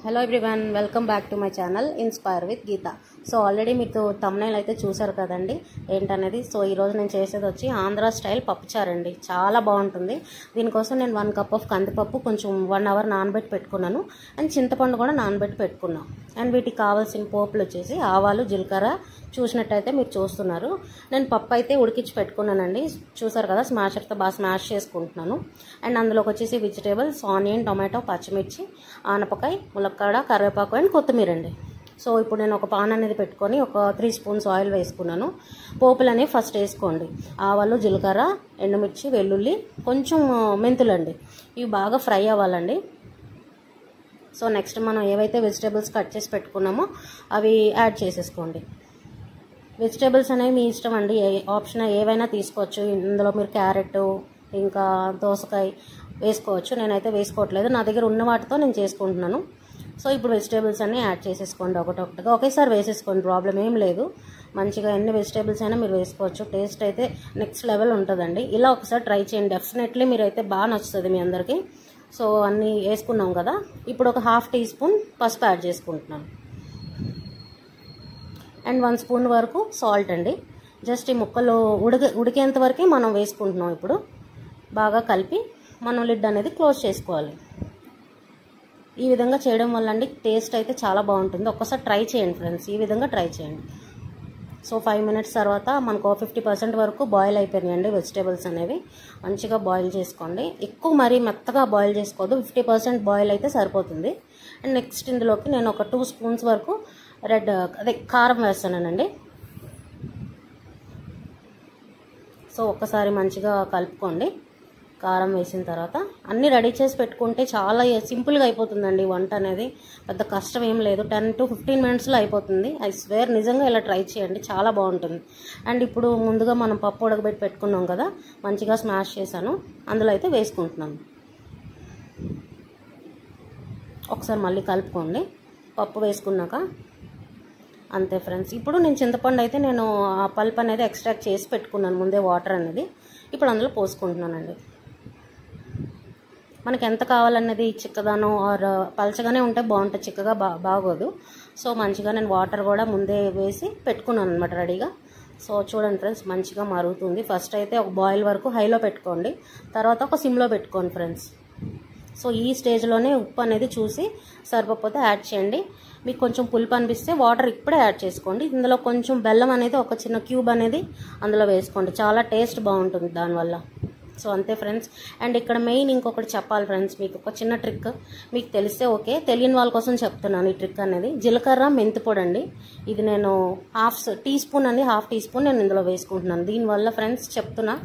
Hello everyone, welcome back to my channel inspire with Geetha. So already మీకు thumbnail అయితే చూసారు కదండి ఏంటనేది. సో ఈరోజు నేను చేసేది వచ్చి ఆంధ్ర స్టైల్ పప్పుచారు అండి. చాలా బాగుంటుంది. దీనికోసం నేను 1 కప్ ఆఫ్ కందిపప్పు కొంచెం 1 అవర్ నానబెట్టి పెట్టుకున్నాను. అండ్ చింతపండు కూడా నానబెట్టి పెట్టుకున్నాను. అండ్ వీటికి కావాల్సిన పోపులు వచ్చేసి ఆవాలు, జీలకర్ర చూసినట్టయితే మీరు చూస్తున్నారు. నేను పప్పు అయితే ఉడికించి పెట్టుకున్నానండి. చూసారు కదా, స్మాషర్తో బాగా స్మాష్ చేసుకుంటున్నాను. అండ్ అందులోకి వచ్చేసి వెజిటేబుల్స్ ఆనియన్, టొమాటో, పచ్చిమిర్చి, ఆనపకాయ, ములక్కాడ, కరివేపాకు అండ్ కొత్తిమీర అండి. సో ఇప్పుడు నేను ఒక పాన్ అనేది పెట్టుకొని ఒక 3 స్పూన్స్ ఆయిల్ వేసుకున్నాను. పోపులు అనేవి ఫస్ట్ వేసుకోండి. ఆవాలు, జీలకర్ర, ఎండుమిర్చి, వెల్లుల్లి, కొంచెం మెంతులు అండి. ఇవి బాగా ఫ్రై అవ్వాలండి. సో నెక్స్ట్ మనం ఏవైతే వెజిటేబుల్స్ కట్ చేసి పెట్టుకున్నామో అవి యాడ్ చేసేసుకోండి. వెజిటేబుల్స్ అనేవి మీ ఇష్టం అండి, ఆప్షన్ ఏవైనా తీసుకోవచ్చు. ఇందులో మీరు క్యారెట్ ఇంకా దోసకాయ వేసుకోవచ్చు. నేనైతే వేసుకోవట్లేదు, నా దగ్గర ఉన్న వాటితో నేను చేసుకుంటున్నాను. సో ఇప్పుడు వెజిటేబుల్స్ అన్నీ యాడ్ చేసేసుకోండి. ఒకటొకటిగా ఒకేసారి వేసేసుకోండి, ప్రాబ్లం ఏం లేదు. మంచిగా ఎన్ని వెజిటేబుల్స్ అయినా మీరు వేసుకోవచ్చు. టేస్ట్ అయితే నెక్స్ట్ లెవెల్ ఉంటుందండి. ఇలా ఒకసారి ట్రై చేయండి, డెఫినెట్లీ మీరైతే బాగా నచ్చుతుంది మీ అందరికీ. సో అన్నీ వేసుకున్నాం కదా, ఇప్పుడు ఒక 1/2 టీ స్పూన్ పసుపు యాడ్ చేసుకుంటున్నాను. అండ్ 1 స్పూన్ వరకు సాల్ట్ అండి. జస్ట్ ఈ ముక్కలు ఉడికేంత వరకే మనం వేసుకుంటున్నాం. ఇప్పుడు బాగా కలిపి మనం లిడ్ అనేది క్లోజ్ చేసుకోవాలి. ఈ విధంగా చేయడం వల్ల అండి టేస్ట్ అయితే చాలా బాగుంటుంది. ఒక్కసారి ట్రై చేయండి ఫ్రెండ్స్, ఈ విధంగా ట్రై చేయండి. సో 5 మినిట్స్ తర్వాత మనకు 50% వరకు బాయిల్ అయిపోయినాయండి వెజిటేబుల్స్ అనేవి. మంచిగా బాయిల్ చేసుకోండి, ఎక్కువ మరీ మెత్తగా బాయిల్ చేసుకోవద్దు, 50% బాయిల్ అయితే సరిపోతుంది. అండ్ నెక్స్ట్ ఇందులోకి నేను ఒక 2 స్పూన్స్ వరకు కారం వేస్తానండి. సో ఒక్కసారి మంచిగా కలుపుకోండి. కారం వేసిన తర్వాత అన్నీ రెడీ చేసి పెట్టుకుంటే చాలా సింపుల్గా అయిపోతుందండి వంట అనేది. పెద్ద కష్టం ఏం లేదు, 10 to 15 మినిట్స్లో అయిపోతుంది. ఐ స్వేర్, నిజంగా ఇలా ట్రై చేయండి, చాలా బాగుంటుంది. అండ్ ఇప్పుడు ముందుగా మనం పప్పు ఉడకబెట్టి పెట్టుకున్నాం కదా, మంచిగా స్మాష్ చేశాను, అందులో అయితే వేసుకుంటున్నాను. ఒకసారి మళ్ళీ కలుపుకోండి పప్పు వేసుకున్నాక. అంతే ఫ్రెండ్స్. ఇప్పుడు నేను చింతపండు అయితే నేను ఆ పల్ప్ అనేది ఎక్స్ట్రాక్ట్ చేసి పెట్టుకున్నాను ముందే, వాటర్ అనేది ఇప్పుడు అందులో పోసుకుంటున్నానండి. మనకి ఎంత కావాలన్నది చిక్కదనం ఆర్ పలచగానే ఉంటే బాగుంటుంది, చిక్కగా బాగోదు. సో మంచిగా నేను వాటర్ కూడా ముందే వేసి పెట్టుకున్నాను అనమాట రెడీగా. సో చూడండి ఫ్రెండ్స్, మంచిగా మరుగుతుంది. ఫస్ట్ అయితే ఒక బాయిల్ వరకు హైలో పెట్టుకోండి, తర్వాత ఒక సిమ్లో పెట్టుకోండి ఫ్రెండ్స్. సో ఈ స్టేజ్లోనే ఉప్పు అనేది చూసి సరిపోతే యాడ్ చేయండి. మీకు కొంచెం పులుపు అనిపిస్తే వాటర్ ఇప్పుడే యాడ్ చేసుకోండి. ఇందులో కొంచెం బెల్లం అనేది ఒక చిన్న క్యూబ్ అనేది అందులో వేసుకోండి, చాలా టేస్ట్ బాగుంటుంది దానివల్ల. సో అంతే ఫ్రెండ్స్. అండ్ ఇక్కడ మెయిన్ ఇంకొకటి చెప్పాలి ఫ్రెండ్స్, మీకు ఒక చిన్న ట్రిక్. మీకు తెలిస్తే ఓకే, తెలియని వాళ్ళ కోసం చెప్తున్నాను ఈ ట్రిక్ అనేది. జీలకర్ర మెంతి పొడి అండి, ఇది నేను 1/2 టీ స్పూన్ అండి, 1/2 టీ స్పూన్ నేను ఇందులో వేసుకుంటున్నాను. దీనివల్ల ఫ్రెండ్స్ చెప్తున్నా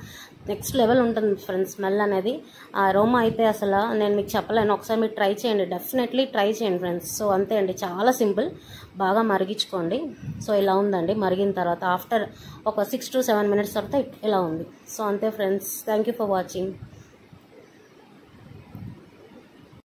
నెక్స్ట్ లెవెల్ ఉంటుంది ఫ్రెండ్స్, స్మెల్ అనేది. ఆ అరోమా అయితే అసలు నేను మీకు చెప్పలేను. ఒకసారి మీరు ట్రై చేయండి, డెఫినెట్లీ ట్రై చేయండి ఫ్రెండ్స్. సో అంతే అండి, చాలా సింపుల్. బాగా మరిగించుకోండి. సో ఇలా ఉందండి. మరిగిన తర్వాత ఆఫ్టర్ ఒక 6 to 7 మినిట్స్ తర్వాత ఇలా ఉంది. సో అంతే friends, thank you for watching.